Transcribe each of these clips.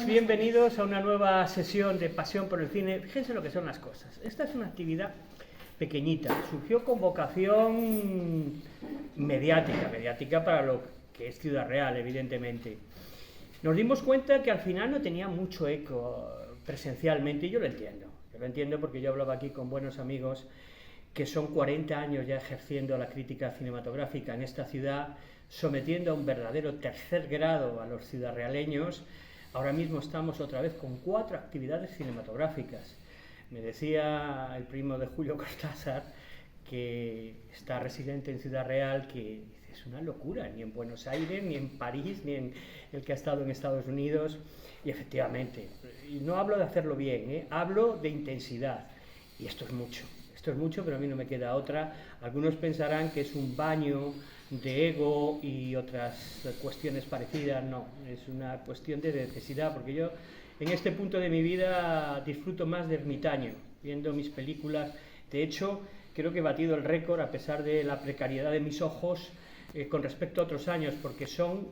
Bienvenidos a una nueva sesión de Pasión por el Cine. Fíjense lo que son las cosas. Esta es una actividad pequeñita, surgió con vocación mediática para lo que es Ciudad Real, evidentemente. Nos dimos cuenta que al final no tenía mucho eco presencialmente, y yo lo entiendo porque yo hablaba aquí con buenos amigos que son 40 años ya ejerciendo la crítica cinematográfica en esta ciudad, sometiendo a un verdadero tercer grado a los ciudadraleños. Ahora mismo estamos otra vez con 4 actividades cinematográficas. Me decía el primo de Julio Cortázar, que está residente en Ciudad Real, que es una locura, ni en Buenos Aires, ni en París, ni en el que ha estado en Estados Unidos. Y efectivamente, y no hablo de hacerlo bien, hablo de intensidad. Y esto es mucho, pero a mí no me queda otra. Algunos pensarán que es un baño de ego y otras cuestiones parecidas. No, es una cuestión de necesidad, porque yo en este punto de mi vida disfruto más de ermitaño, viendo mis películas. De hecho, creo que he batido el récord, a pesar de la precariedad de mis ojos, con respecto a otros años, porque son,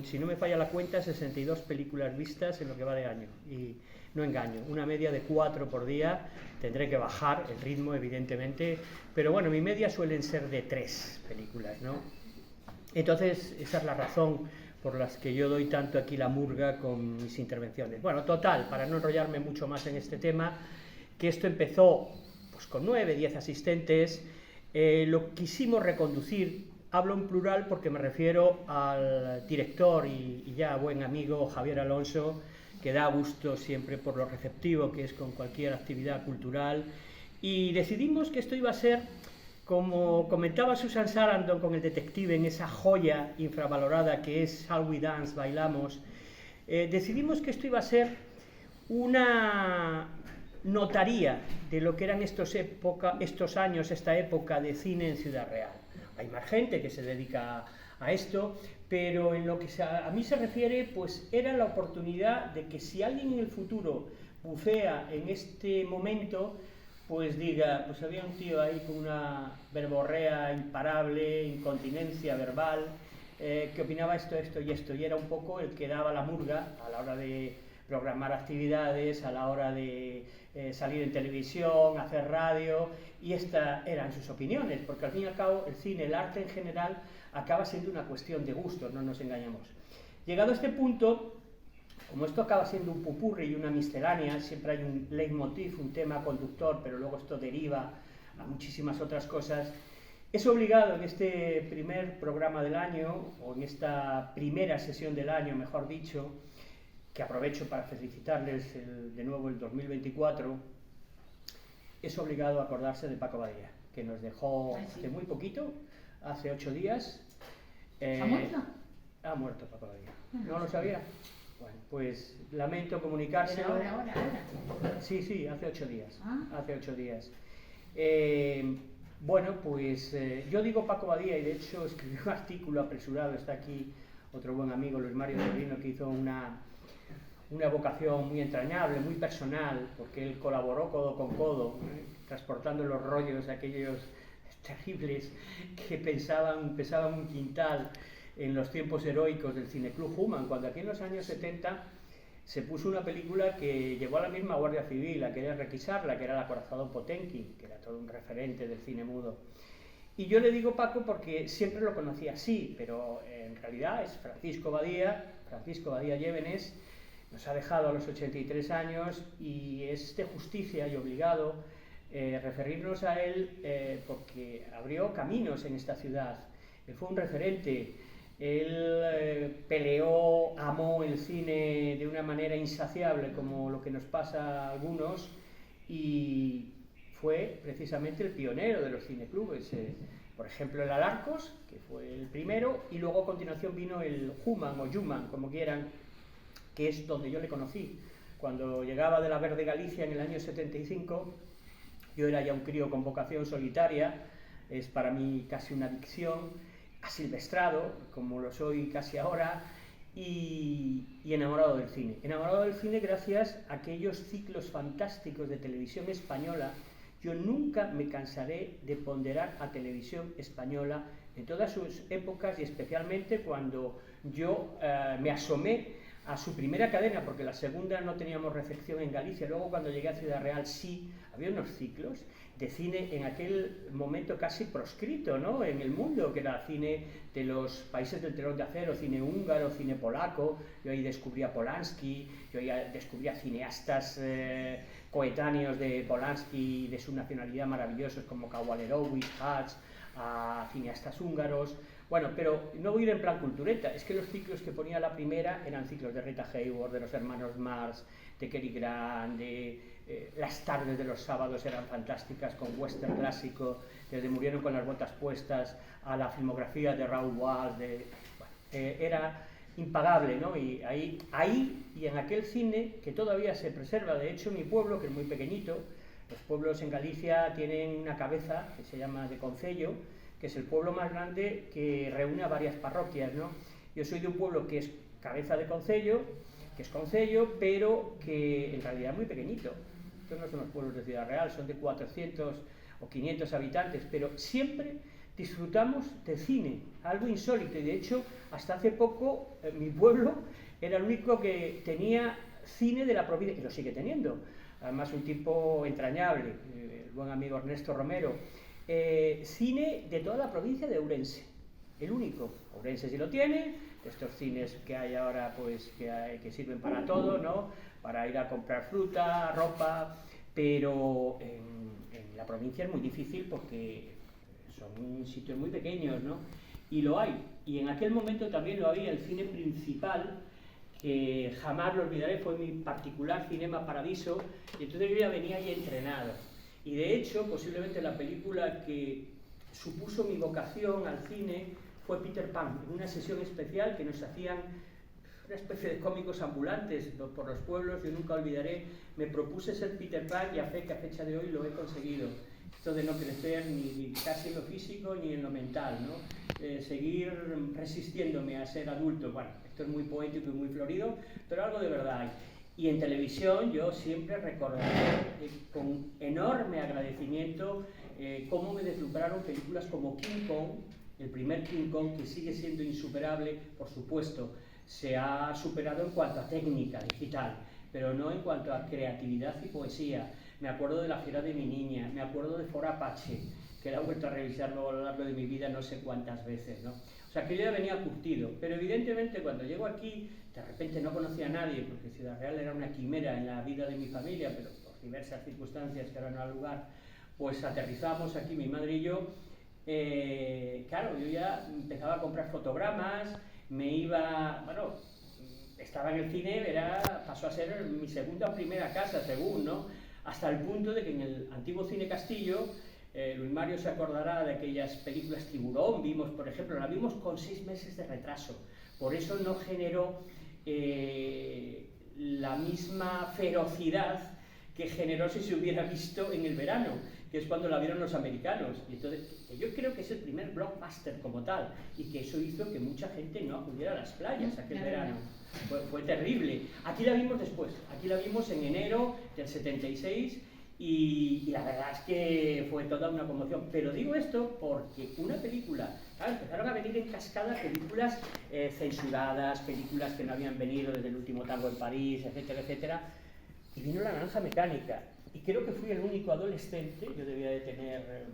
si no me falla la cuenta, 62 películas vistas en lo que va de año. Y no engaño, una media de 4 por día. Tendré que bajar el ritmo, evidentemente, pero bueno, mi media suelen ser de 3 películas, ¿no? Entonces, esa es la razón por la que yo doy tanto aquí la murga con mis intervenciones. Bueno, total, para no enrollarme mucho más en este tema, que esto empezó pues con 9, 10 asistentes, lo quisimos reconducir. Hablo en plural porque me refiero al director y ya buen amigo Javier Alonso, que da gusto siempre por lo receptivo que es con cualquier actividad cultural, y decidimos que esto iba a ser, como comentaba Susan Sarandon con El detective, en esa joya infravalorada que es Shall We Dance, Bailamos. Decidimos que esto iba a ser una notaría de lo que eran estos años, esta época de cine en Ciudad Real. Hay más gente que se dedica a esto, pero en lo que a mí se refiere, pues era la oportunidad de que si alguien en el futuro bucea en este momento, pues diga, pues había un tío ahí con una verborrea imparable, incontinencia verbal, que opinaba esto y era un poco el que daba la murga a la hora de programar actividades, a la hora de salir en televisión, hacer radio, y estas eran sus opiniones, porque al fin y al cabo el cine, el arte en general, acaba siendo una cuestión de gustos, no nos engañemos. Llegado a este punto, como esto acaba siendo un pupurri y una miscelánea, siempre hay un leitmotiv, un tema conductor, pero luego esto deriva a muchísimas otras cosas, es obligado en este primer programa del año, o en esta primera sesión del año, mejor dicho, que aprovecho para felicitarles de nuevo el 2024, es obligado a acordarse de Paco Badía, que nos dejó hace muy poquito, hace 8 días. ¿Ha muerto? Ha muerto Paco Badía. ¿No lo sabía? Bueno, pues lamento comunicárselo. Pero ahora. Sí, hace 8 días. Hace 8 días. Bueno, pues yo digo Paco Badía, y de hecho escribí un artículo apresurado. Está aquí otro buen amigo, Luis Mario Torrino, que hizo una vocación muy entrañable, muy personal, porque él colaboró codo con codo, transportando los rollos de aquellos terribles que pesaban un quintal en los tiempos heroicos del Cineclub Human, cuando aquí en los años 70 se puso una película que llevó a la misma Guardia Civil a querer requisarla, que era El acorazado Potenkin, que era todo un referente del cine mudo. Y yo le digo Paco porque siempre lo conocía así, pero en realidad es Francisco Badía Llévenes. Nos ha dejado a los 83 años y es de justicia y obligado referirnos a él porque abrió caminos en esta ciudad. Él fue un referente, él peleó, amó el cine de una manera insaciable, como lo que nos pasa a algunos, y fue precisamente el pionero de los cineclubes. Por ejemplo, el Alarcos, que fue el primero, y luego a continuación vino el Human o Human, como quieran, que es donde yo le conocí. Cuando llegaba de la Verde Galicia en el año 75, yo era ya un crío con vocación solitaria, es para mí casi una adicción, asilvestrado, como lo soy casi ahora, y enamorado del cine. Enamorado del cine gracias a aquellos ciclos fantásticos de televisión española. Yo nunca me cansaré de ponderar a televisión española en todas sus épocas, y especialmente cuando yo me asomé a su primera cadena, porque la segunda no teníamos recepción en Galicia. Luego, cuando llegué a Ciudad Real, sí, había unos ciclos de cine en aquel momento casi proscrito, ¿no?, en el mundo, que era cine de los países del telón de acero, cine húngaro, cine polaco. Yo ahí descubrí a Polanski, yo ahí descubrí a cineastas coetáneos de Polanski, de su nacionalidad, maravillosos, como Kawalerowicz, Hatch, a cineastas húngaros. Bueno, pero no voy a ir en plan cultureta, es que los ciclos que ponía la primera eran ciclos de Rita Hayworth, de los hermanos Marx, de Cary Grant, las tardes de los sábados eran fantásticas con western clásico, desde Murieron con las botas puestas a la filmografía de Raoul Walsh, era impagable, ¿no? Y ahí y en aquel cine que todavía se preserva. De hecho, mi pueblo, que es muy pequeñito, los pueblos en Galicia tienen una cabeza que se llama de concello, que es el pueblo más grande que reúne a varias parroquias, ¿no? Yo soy de un pueblo que es cabeza de concello, que es concello, pero que en realidad es muy pequeñito. Estos no son los pueblos de Ciudad Real, son de 400 o 500 habitantes, pero siempre disfrutamos de cine, algo insólito. Y de hecho, hasta hace poco, mi pueblo era el único que tenía cine de la provincia, y lo sigue teniendo. Además, un tipo entrañable, el buen amigo Ernesto Romero. Cine de toda la provincia de Ourense, el único. Ourense sí lo tiene, estos cines que hay ahora, pues que sirven para todo, ¿no?, para ir a comprar fruta, ropa, pero en la provincia es muy difícil porque son sitios muy pequeños, ¿no? Y lo hay. Y en aquel momento también lo había. El cine principal, que jamás lo olvidaré, fue mi particular Cinema Paradiso, y entonces yo ya venía ahí entrenado. Y de hecho, posiblemente la película que supuso mi vocación al cine fue Peter Pan, en una sesión especial que nos hacían una especie de cómicos ambulantes por los pueblos. Yo nunca olvidaré, me propuse ser Peter Pan y a fecha de hoy lo he conseguido. Esto de no crecer ni casi en lo físico ni en lo mental, ¿no? Seguir resistiéndome a ser adulto. Bueno, esto es muy poético y muy florido, pero algo de verdad hay. Y en televisión yo siempre recordaré con enorme agradecimiento cómo me deslumbraron películas como King Kong, el primer King Kong, que sigue siendo insuperable, por supuesto. Se ha superado en cuanto a técnica digital, pero no en cuanto a creatividad y poesía. Me acuerdo de La fiera de mi niña, me acuerdo de Fort Apache, que la he vuelto a revisarlo a lo largo de mi vida no sé cuántas veces, ¿no? O sea, que yo ya venía curtido, pero evidentemente cuando llego aquí, de repente no conocía a nadie, porque Ciudad Real era una quimera en la vida de mi familia, pero por diversas circunstancias que ahora no al lugar, pues aterrizamos aquí mi madre y yo. Claro, yo ya empezaba a comprar fotogramas, me iba, bueno, estaba en el cine, pasó a ser mi segunda o primera casa, según, ¿no? Hasta el punto de que en el antiguo Cine Castillo, Luis Mario se acordará de aquellas películas Tiburón, vimos, por ejemplo, la vimos con 6 meses de retraso, por eso no generó la misma ferocidad que generó si se hubiera visto en el verano, que es cuando la vieron los americanos. Y entonces, yo creo que es el primer blockbuster como tal, y que eso hizo que mucha gente no acudiera a las playas aquel verano. Fue terrible. Aquí la vimos después, aquí la vimos en enero del 76, y la verdad es que fue toda una conmoción. Pero digo esto porque una película, claro, empezaron a venir en cascada películas censuradas, películas que no habían venido desde El último tango en París, etcétera, etcétera, y vino La naranja mecánica. Y creo que fui el único adolescente, yo debía de tener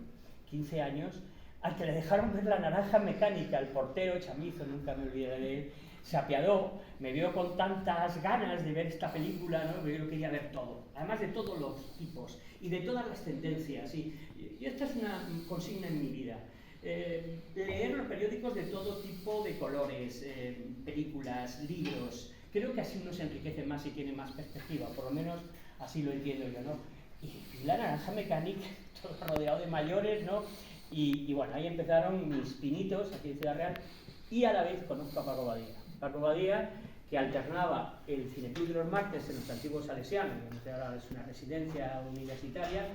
15 años, al que le dejaron ver La naranja mecánica. El portero, Chamizo, nunca me olvidaré de él, se apiadó, me vio con tantas ganas de ver esta película, ¿no? Yo lo quería ver todo, además de todos los tipos y de todas las tendencias. Y esta es una consigna en mi vida. Leer los periódicos de todo tipo de colores, películas, libros. Creo que así uno se enriquece más y tiene más perspectiva, por lo menos así lo entiendo yo, ¿no? Y La naranja mecánica, todo rodeado de mayores, ¿no? Y bueno, ahí empezaron mis pinitos aquí en Ciudad Real, y a la vez conozco a Paco Badía. Paco Badía, que alternaba el Cineclub de los martes en los antiguos salesianos, que ahora es una residencia universitaria,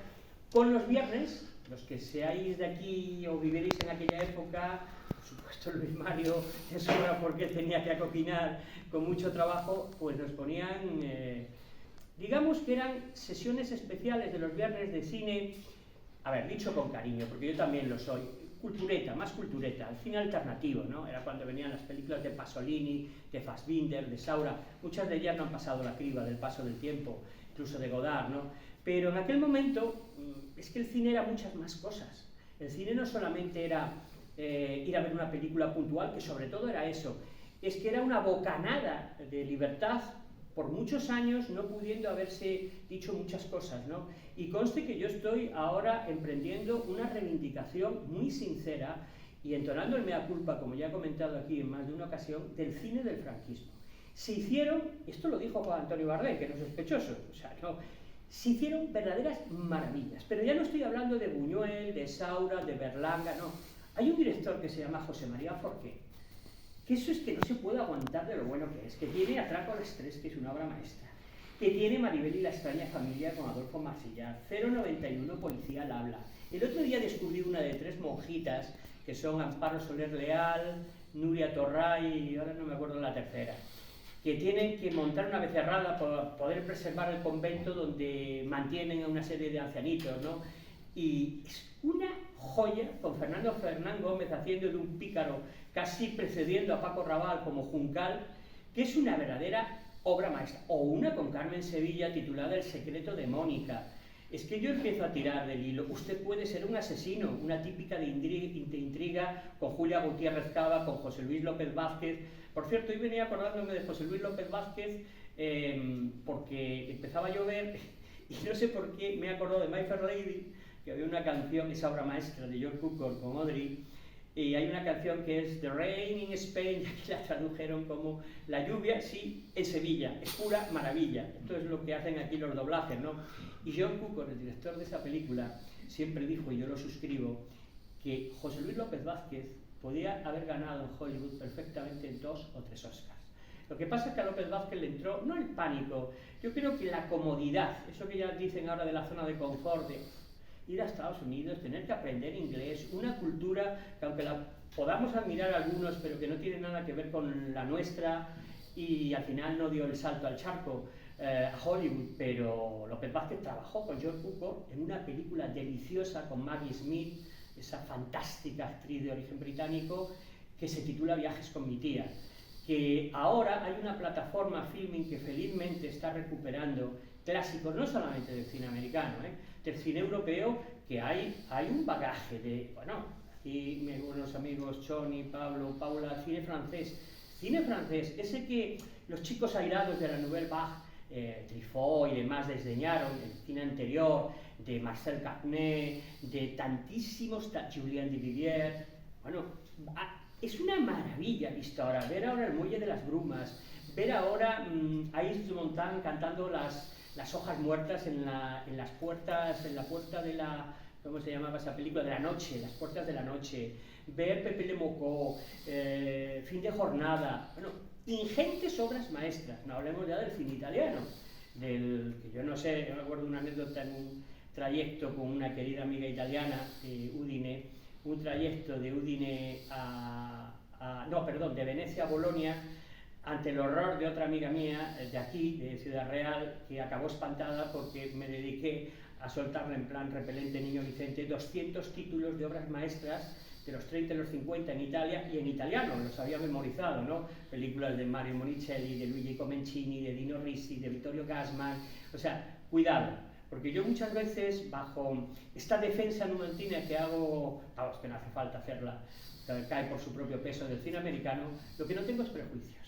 con los viernes. Los que seáis de aquí o viviréis en aquella época, por supuesto Luis Mario en sobra porque tenía que acopinar con mucho trabajo, pues nos ponían, digamos que eran sesiones especiales de los viernes de cine, a ver, dicho con cariño, porque yo también lo soy, cultureta, más cultureta, el cine alternativo, ¿no? Era cuando venían las películas de Pasolini, de Fassbinder, de Saura, muchas de ellas no han pasado la criba del paso del tiempo, incluso de Godard, ¿no? Pero en aquel momento es que el cine era muchas más cosas. El cine no solamente era ir a ver una película puntual, que sobre todo era eso, es que era una bocanada de libertad por muchos años, no pudiendo haberse dicho muchas cosas, ¿no? Y conste que yo estoy ahora emprendiendo una reivindicación muy sincera y entonando el mea culpa, como ya he comentado aquí en más de una ocasión, del cine del franquismo. Se hicieron, esto lo dijo Juan Antonio Bardem, que no es sospechoso, o sea, no, se hicieron verdaderas maravillas, pero ya no estoy hablando de Buñuel, de Saura, de Berlanga, no. Hay un director que se llama José María Forqué, que eso es que no se puede aguantar de lo bueno que es, que tiene Atraco a las 3, que es una obra maestra, que tiene Maribel y la extraña familia con Adolfo Marsillá, 091 Policía al habla. El otro día descubrí una de 3 monjitas, que son Amparo Soler Leal, Nuria Torray y ahora no me acuerdo la tercera, que tienen que montar una becerrada para poder preservar el convento donde mantienen a una serie de ancianitos, ¿no? Y es una joya, con Fernando Fernán Gómez haciendo de un pícaro, casi precediendo a Paco Raval como Juncal, que es una verdadera obra maestra. O una con Carmen Sevilla titulada El secreto de Mónica. Es que yo empiezo a tirar del hilo. Usted puede ser un asesino, una típica de intriga con Julia Gutiérrez Cava, con José Luis López Vázquez. Por cierto, hoy venía acordándome de José Luis López Vázquez porque empezaba a llover y no sé por qué me he acordado de My Fair Lady, que había una canción, esa obra maestra de George Cukor con Audrey, y hay una canción que es The Rain in Spain, y aquí la tradujeron como La lluvia, sí, en Sevilla, es pura maravilla. Esto es lo que hacen aquí los doblajes, ¿no? Y George Cukor, el director de esa película, siempre dijo, y yo lo suscribo, que José Luis López Vázquez podía haber ganado en Hollywood perfectamente 2 o 3 Oscars. Lo que pasa es que a López Vázquez le entró, no el pánico, yo creo que la comodidad, eso que ya dicen ahora de la zona de confort, de ir a Estados Unidos, tener que aprender inglés, una cultura que aunque la podamos admirar algunos, pero que no tiene nada que ver con la nuestra, y al final no dio el salto al charco a Hollywood, pero López Vázquez trabajó con George Cukor en una película deliciosa con Maggie Smith, esa fantástica actriz de origen británico, que se titula Viajes con mi tía, que ahora hay una plataforma Filming que felizmente está recuperando clásicos, no solamente del cine americano, del cine europeo, que hay un bagaje de, bueno, aquí mis buenos amigos Choni, Pablo, Paula, cine francés, ese que los chicos airados de la Nouvelle Vague, Truffaut y demás desdeñaron, el cine anterior, de Marcel Carné, de tantísimos, Julien Duvivier, bueno, es una maravilla visto ahora, ver ahora el Muelle de las Brumas, ver ahora a Yves de Montand cantando las hojas muertas en las puertas, en la puerta de la, ¿cómo se llamaba esa película? De la noche, las puertas de la noche, ver Pepe Le Mocó, Fin de jornada, bueno, ingentes obras maestras, no hablemos ya del cine italiano, que yo no sé, yo me acuerdo de una anécdota en un trayecto con una querida amiga italiana, Udine, un trayecto de Udine de Venecia a Bolonia, ante el horror de otra amiga mía de aquí, de Ciudad Real, que acabó espantada porque me dediqué a soltarle en plan repelente Niño Vicente 200 títulos de obras maestras de los 30 y los 50 en Italia y en italiano, los había memorizado, ¿no? Películas de Mario Monicelli, de Luigi Comencini, de Dino Risi, de Vittorio Gassman, o sea, cuidado, porque yo muchas veces, bajo esta defensa numantina que hago, es que no hace falta hacerla, cae por su propio peso del cine americano, lo que no tengo es prejuicio.